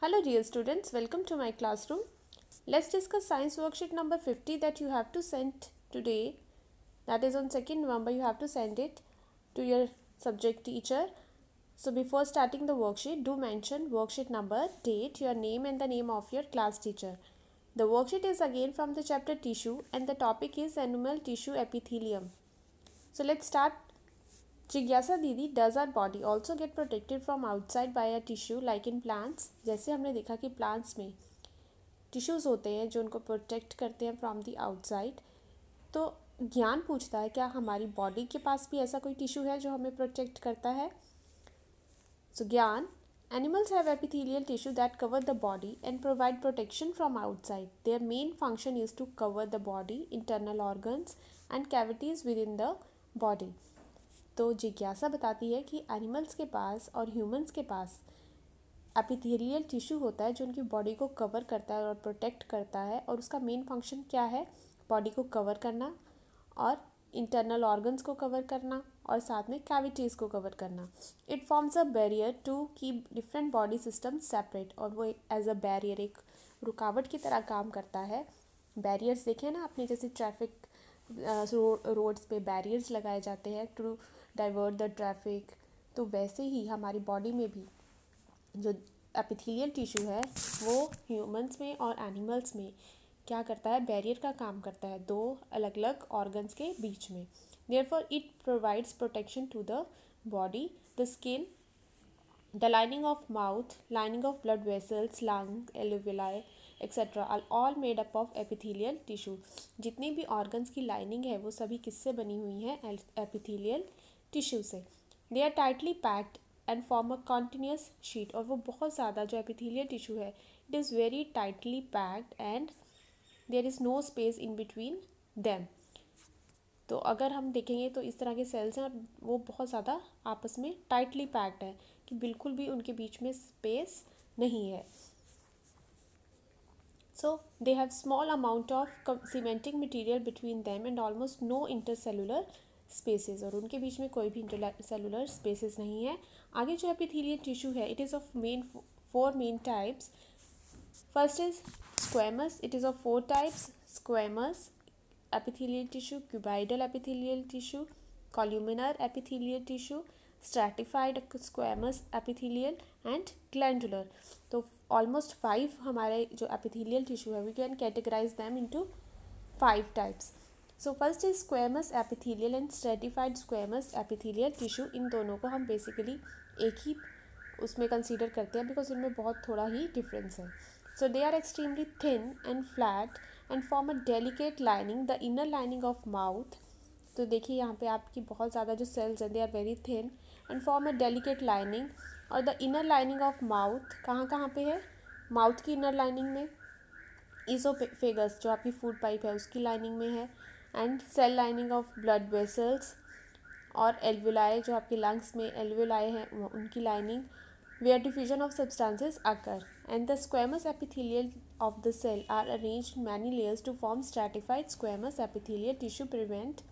Hello dear students, welcome to my classroom. Let's discuss science worksheet number 50 that you have to send today. That is on 2nd November, you have to send it to your subject teacher. So before starting the worksheet, do mention worksheet number, date, your name and the name of your class teacher. The worksheet is again from the chapter tissue and the topic is animal tissue epithelium. So let's start. जिज्ञासा दीदी, does our body also get protected from outside by a tissue like in plants? जैसे हमने देखा कि plants में tissues होते हैं जो उनको प्रोटेक्ट करते हैं फ्रॉम द आउटसाइड, तो ज्ञान पूछता है क्या हमारी बॉडी के पास भी ऐसा कोई टिश्यू है जो हमें प्रोटेक्ट करता है? सो ज्ञान, animals have epithelial tissue that cover the body and provide protection from outside. Their main function is to cover the body, internal organs and cavities within the body. तो जिज्ञासा बताती है कि एनिमल्स के पास और ह्यूमंस के पास एपिथेलियल टिश्यू होता है जो उनकी बॉडी को कवर करता है और प्रोटेक्ट करता है, और उसका मेन फंक्शन क्या है? बॉडी को कवर करना और इंटरनल ऑर्गन्स को कवर करना और साथ में कैविटीज़ को कवर करना. It forms a barrier to keep different body system separate, और वो एज अ बैरियर एक रुकावट की तरह काम करता है. बैरियर्स देखे ना आपने, जैसे ट्रैफिक रोड्स पे बैरियर्स लगाए जाते हैं टू डाइवर्ट द ट्रैफिक, तो वैसे ही हमारी बॉडी में भी जो एपिथेलियल टिश्यू है वो ह्यूमंस में और एनिमल्स में क्या करता है? बैरियर का काम करता है दो अलग अलग ऑर्गन्स के बीच में. Therefore it provides protection to the body, the skin, the lining of mouth, lining of blood vessels, lung, alveoli etcetera are all made up of epithelial tissue. जितनी भी ऑर्गन्स की लाइनिंग है वो सभी किससे बनी हुई हैं? एपिथेलियल टिश्यू से. They are tightly packed and form a continuous sheet, और वो बहुत ज़्यादा जो एपिथेलियल टिश्यू है it is very tightly packed and there is no space in between them. तो अगर हम देखेंगे तो इस तरह के सेल्स हैं और वो बहुत ज़्यादा आपस में टाइटली पैक्ड है कि बिल्कुल भी उनके बीच में स्पेस नहीं है. So they have small amount of cementing material between them and almost no intercellular spaces, और उनके बीच में कोई भी इंटरसेलुलर स्पेसेस नहीं है. आगे जो एपिथेलियल टिश्यू है it is of four main types. First is squamous. It is of four types: squamous epithelial tissue, cuboidal epithelial tissue, columnar epithelial tissue, stratified squamous epithelial and glandular. तो almost 5 हमारे जो epithelial tissue है we can categorize them into 5 types. So first is squamous epithelial and stratified squamous epithelial tissue. इन दोनों को हम basically एक ही उसमें consider करते हैं बिकॉज इनमें बहुत थोड़ा ही डिफरेंस है. So they are extremely thin and flat and form a delicate lining, the inner lining of mouth. तो देखिए यहाँ पे आपकी बहुत ज़्यादा जो सेल्स हैं they are very thin and form a delicate lining. और the inner lining of mouth कहाँ कहाँ पे है? माउथ की inner lining में, ईसोफेगस जो आपकी फूड पाइप है उसकी लाइनिंग में है, and cell lining of blood vessels, और एल्वुलाई जो आपके लंग्स में एल्वुलाई हैं उनकी lining, where diffusion of substances occur, and the squamous epithelial of the cell are arranged in many layers to form stratified squamous epithelial tissue prevent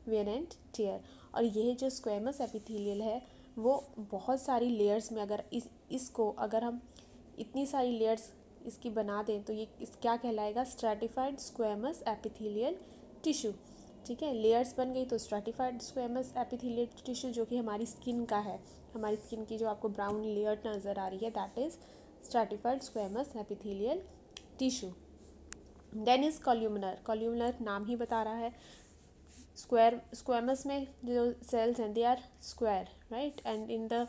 wear and tear. और यह जो squamous epithelial है वो बहुत सारी layers में, अगर इसको अगर हम इतनी सारी लेयर्स इसकी बना दें तो ये क्या कहलाएगा? Stratified squamous epithelial tissue. ठीक है, लेयर्स बन गई तो स्ट्रैटिफाइड स्क्वेमस एपिथेलियल टिश्यू जो कि हमारी स्किन का है, हमारी स्किन की जो आपको ब्राउन लेयर नज़र आ रही है that is stratified squamous epithelial tissue. Then is columnar. Columnar नाम ही बता रहा है, स्क्वेमस में जो सेल्स हैं they are square, right, and in the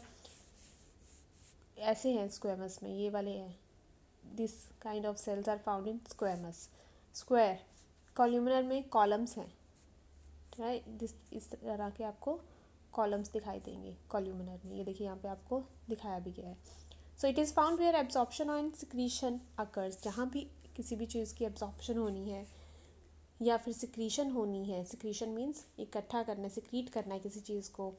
ऐसे हैं स्क्वेमस में, ये वाले हैं, this kind of cells are found in squamous. Square. Columnar में कॉलम्स हैं, राइट, दिस इस तरह के आपको कॉलम्स दिखाई देंगे कॉल्यूमिनर में. ये देखिए यहाँ पे आपको दिखाया भी गया है. So it is found where absorption and secretion occurs. जहाँ भी किसी भी चीज़ की एब्जॉर्प्शन होनी है या फिर सिक्रीशन होनी है, सिक्रीशन मीन्स इकट्ठा करना, सिक्रीट करना है किसी चीज़ को.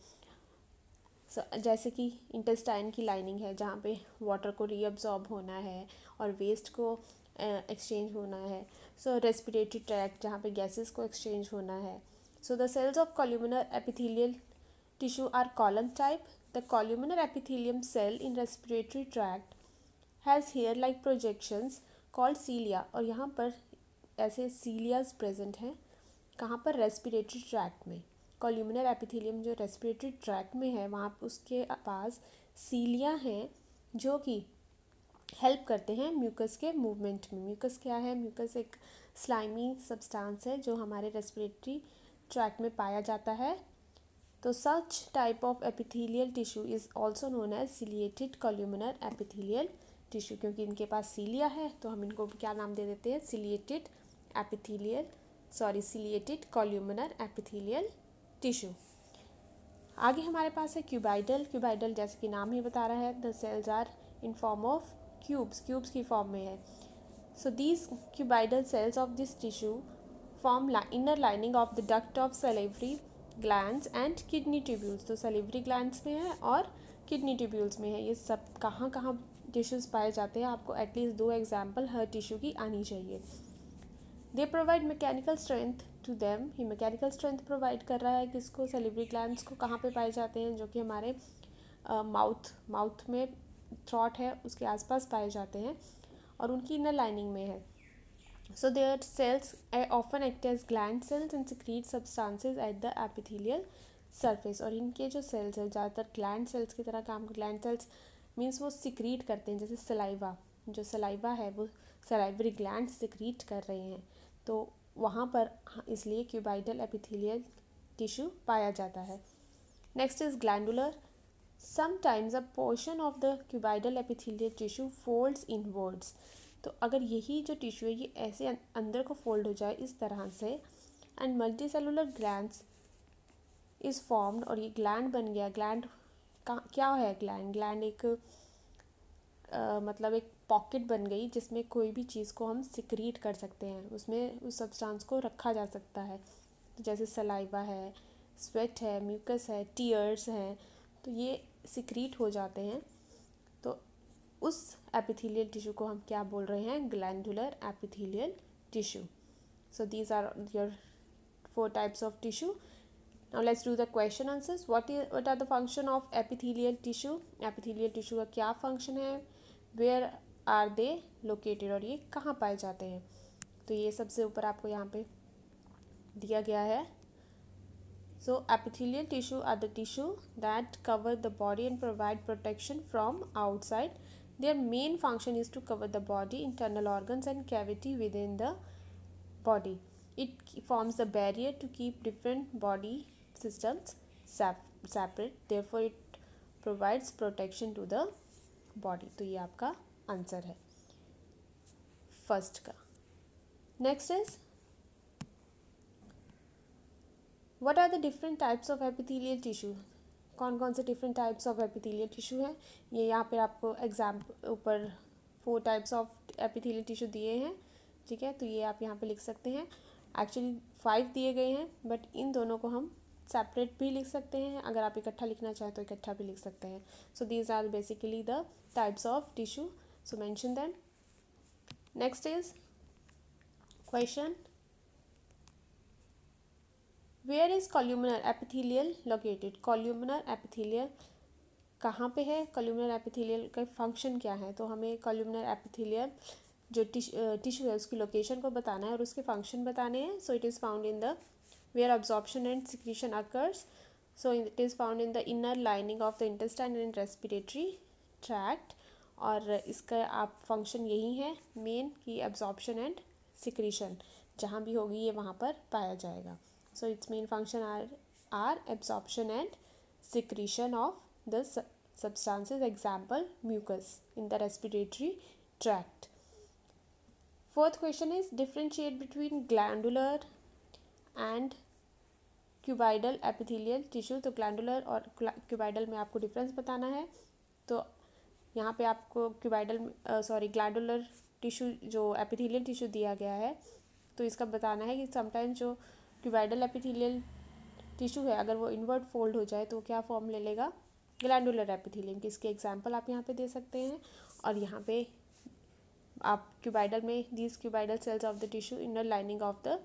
जैसे कि इंटेस्टाइन की लाइनिंग है जहाँ पे वाटर को रीअब्जॉर्ब होना है और वेस्ट को एक्सचेंज होना है. सो रेस्पिरेटरी ट्रैक्ट जहाँ पे गैसेस को एक्सचेंज होना है. So the cells of columnar epithelial tissue are column type. The columnar epithelium cell in respiratory tract has hair like projections called cilia, और यहाँ पर ऐसे सीलियाज प्रेजेंट हैं कहाँ पर, रेस्पिरेटरी ट्रैक्ट में। कॉल्यूमिनर एपिथेलियम जो रेस्पिरेटरी ट्रैक्ट में है वहाँ उसके पास सीलिया हैं जो कि हेल्प करते हैं म्यूकस के मूवमेंट में। म्यूकस क्या है? म्यूकस एक स्लाइमी सब्सटेंस है जो हमारे रेस्पिरेटरी ट्रैक्ट में पाया जाता है। तो such type of epithelial tissue is also known as ciliated columnar epithelial tissue. क्योंकि इनके पास सीलिया है तो हम इनको क्या नाम दे देते हैं? Ciliated ciliated columnar epithelial tissue. आगे हमारे पास है क्यूबाइडल। क्यूबाइडल जैसे कि नाम ही बता रहा है, the cells are in form of cubes की फॉर्म में है। So these cuboidal cells of this tissue form inner lining of the duct of salivary glands and kidney tubules. तो सलेवरी ग्लैंड्स में है और किडनी ट्यूब्यूल्स में है। ये सब कहाँ कहाँ टिश्यूज़ पाए जाते हैं, आपको एटलीस्ट 2 एग्जाम्पल हर टिश्यू की आनी चाहिए। They provide mechanical strength to them. ये मैकेनिकल स्ट्रेंथ प्रोवाइड कर रहा है किसको? सलेवरी ग्लैंड्स को। कहाँ पे पाए जाते हैं? जो कि हमारे माउथ में थ्रॉट है उसके आसपास पाए जाते हैं और उनकी इनर लाइनिंग में है। So their cells often act as gland cells and secrete substances at the epithelial surface. और इनके जो सेल्स हैं ज़्यादातर ग्लैंड सेल्स की तरह काम। ग्लैंड सेल्स मीन्स वो सिक्रीट करते हैं, जैसे सलाइवा, जो सलाइवा है वो सलाइवरी ग्लैंड सिक्रीट कर रहे हैं, तो वहाँ पर इसलिए क्यूबाइडल एपिथेलियल टिश्यू पाया जाता है। Next is glandular. Sometimes a portion of the cuboidal epithelial tissue folds inwards. तो अगर यही जो टिश्यू है ये ऐसे अंदर को फोल्ड हो जाए इस तरह से, and multi cellular glands is formed, और ये ग्लैंड बन गया। ग्लैंड क्या है? ग्लैंड एक मतलब एक पॉकेट बन गई जिसमें कोई भी चीज़ को हम सिक्रीट कर सकते हैं, उसमें उस सब्सटेंस को रखा जा सकता है। तो जैसे सलाइवा है, स्वेट है, म्यूकस है, टीयर्स हैं, तो ये सिक्रीट हो जाते हैं। तो उस एपिथेलियल टिश्यू को हम क्या बोल रहे हैं? Glandular epithelial tissue. So these are your 4 types of tissue. Now let's do the question answers. What are the function of epithelial tissue? epithelial tissue का क्या function है? Where are they located? और ये कहाँ पाए जाते हैं? तो ये सबसे ऊपर आपको यहाँ पे दिया गया है. So epithelial tissue are the tissue that cover the body and provide protection from outside. Their main function is to cover the body, internal organs and cavity within the body. It forms the barrier to keep different body systems separate. Therefore it provides protection to the body. तो ये आपका answer है first का. Next is what are the different types of epithelial tissue. कौन कौन से different types of epithelial tissue हैं? ये यहाँ पे आपको एग्जाम्पल ऊपर 4 टाइप्स ऑफ एपिथेलियल टिश्यू दिए हैं. ठीक है, तो ये आप यहाँ पे लिख सकते हैं. एक्चुअली 5 दिए गए हैं बट इन दोनों को हम सेपरेट भी लिख सकते हैं. अगर आप इकट्ठा लिखना चाहें तो इकट्ठा भी लिख सकते हैं. So these are basically the types of tissue. So mention them. Next is question. Where is columnar epithelial located. Columnar epithelial कहाँ पे है? कॉल्यूमिनर एपिथेलियल का फंक्शन क्या है? तो हमें कॉल्यूमिनर एपिथेलियल जो टिश्यू है उसकी लोकेशन को बताना है और उसके फंक्शन बताने हैं. सो it is found in the where absorption and secretion occurs. So it is found in the inner lining of the intestine and respiratory tract. और इसका आप फंक्शन यही है मेन कि absorption and secretion जहाँ भी होगी ये वहाँ पर पाया जाएगा. So its main function are absorption and secretion of the substances. Example mucus in the respiratory tract. Fourth question is differentiate between glandular and cuboidal epithelial tissue. तो ग्लैंडुलर और क्यूबाइडल में आपको डिफरेंस बताना है. तो यहाँ पे आपको ग्लैंडुलर टिश्यू जो एपिथेलियल टिश्यू दिया गया है तो इसका बताना है कि समटाइम्स जो क्यूबाइडल एपिथेलियल टिश्यू है अगर वो इनवर्ट फोल्ड हो जाए तो क्या फॉर्म ले लेगा? Glandular epithelium. किसके एग्जाम्पल आप यहाँ पे दे सकते हैं. और यहाँ पे आप क्यूबाइडल में these cuboidal cells of the tissue inner lining of the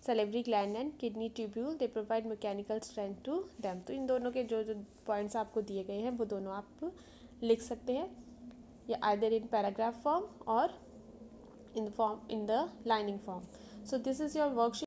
salivary gland and kidney tubule, they provide mechanical strength to them. तो इन दोनों के जो जो पॉइंट्स आपको दिए गए हैं वो दोनों आप लिख सकते हैं. either in paragraph form or in the lining form. So this is your worksheet.